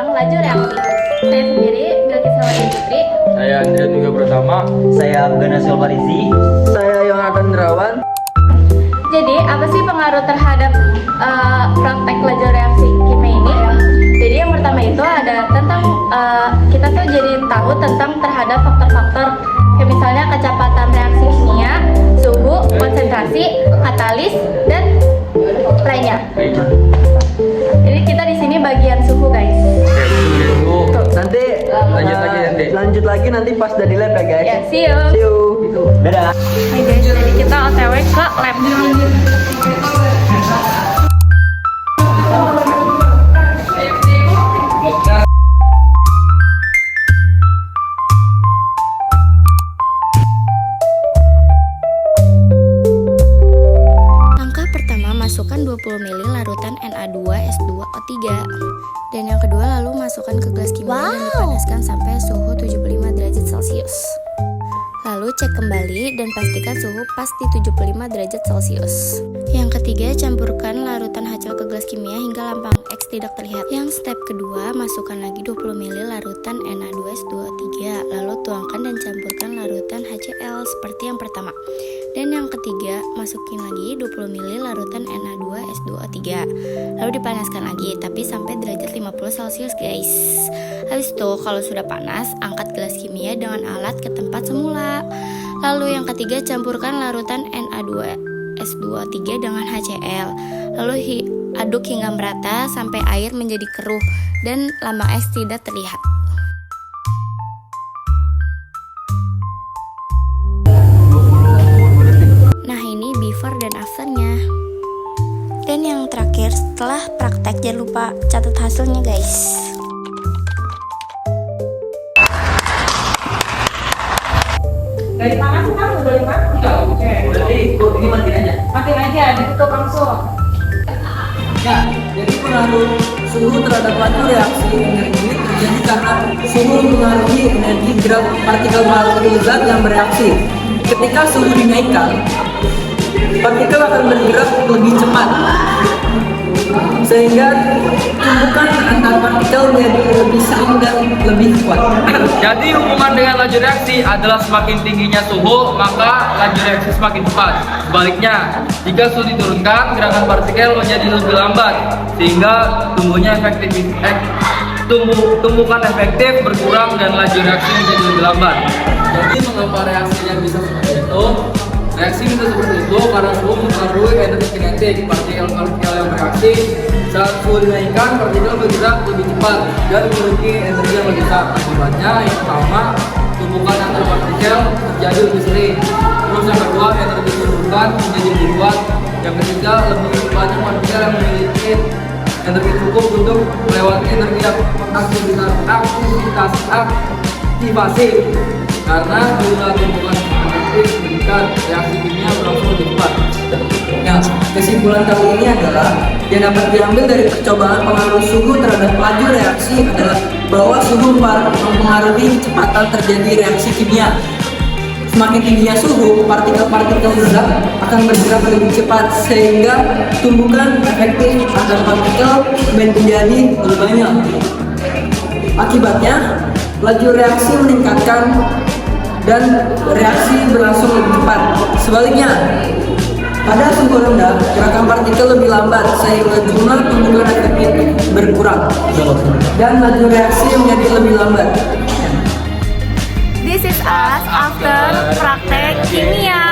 tentang laju reaksi. Saya sendiri, Bilkis Hawati Putri. Saya Andrea Juga Pratama. Saya Afgan Asyol Farizi. Saya Yonatan Derawan. Jadi, apa sih pengaruh terhadap praktek laju reaksi kimia ini? Jadi yang pertama itu ada tentang kita tuh jadi tahu tentang terhadap faktor-faktor kayak misalnya kecepatan reaksi kimia, suhu, konsentrasi, katalis, dan lainnya. Jadi kita di sini bagian suhu, guys. Nanti lanjut lagi nanti pas udah di lab ya guys. Ya, see you. See you. Dadah. Hai guys, jadi kita OTW ke lab. Langkah pertama, masukkan 20 ml larutan Na2S2O3. Dan yang kedua, lalu masukkan ke gelas kimia dan dipanaskan sampai suhu 75 derajat Celcius. Lalu cek kembali dan pastikan suhu pas di 75 derajat Celcius. Yang ketiga, campurkan larutan HCl ke gelas kimia hingga lambang X tidak terlihat. Yang step kedua, masukkan lagi 20 ml larutan Na2S2O3. Lalu tuangkan dan campurkan larutan HCl seperti yang pertama. Dan yang ketiga, masukin lagi 20 ml larutan Na2S2O3. Lalu dipanaskan lagi, tapi sampai derajat 50 Celcius guys. Habis itu, kalau sudah panas, angkat gelas kimia dengan alat ke tempat semula. Lalu yang ketiga, campurkan larutan Na2S2O3 dengan HCl. Lalu aduk hingga merata sampai air menjadi keruh dan lambang X tidak terlihat. Nah, ini before dan afternya. Dan yang terakhir, setelah praktek jangan lupa catat hasilnya guys. Dari panas sih kan udah 5? Oke. Berarti ini matiin aja. Matiin aja, ditutup langsung. Ya, jadi pengaruh suhu terhadap laju reaksi energi terjadi karena suhu mempengaruhi energi gerak partikel zat yang bereaksi. Ketika suhu dinaikkan, partikel akan bergerak lebih cepat, sehingga tumpukan antar partikel menjadi lebih sering dan lebih kuat. Jadi hubungan dengan laju reaksi adalah semakin tingginya suhu, maka laju reaksi semakin cepat. Sebaliknya, jika suhu diturunkan, gerakan partikel menjadi lebih lambat, sehingga tumbukan efektif berkurang dan laju reaksi menjadi lebih lambat. Jadi mengapa reaksinya bisa seperti itu? Reaksi bisa seperti itu karena suhu mempengaruhi energi kinetik. Partikel-partikel yang bereaksi saat suhu dinaikkan, partikel bergerak lebih cepat dan memiliki energi yang lebih besar. Akibatnya yang pertama, tumpukan antar partikel terjadi lebih sering. Terus yang kedua, energi tumpukan menjadi lebih kuat. Yang ketiga, lebih banyak partikel yang memiliki energi cukup untuk melewati energi aktivitas aktivasi. Karena jumlah tumpukan efektif meningkat, reaksi kimia berlangsung lebih cepat. Ya, kesimpulan kali ini adalah yang dapat diambil dari percobaan pengaruh suhu terhadap laju reaksi adalah bahwa suhu mempengaruhi kecepatan terjadi reaksi kimia. Semakin tingginya suhu, partikel-partikel zat akan bergerak lebih cepat sehingga tumbukan efektif antar partikel menjadi lebih banyak. Akibatnya, laju reaksi meningkatkan dan reaksi berlangsung lebih cepat. Sebaliknya, pada suhu rendah, gerakan partikel lebih lambat sehingga jumlah tumbukan efektif berkurang dan laju reaksi menjadi lebih lambat. This is us after praktek kimia.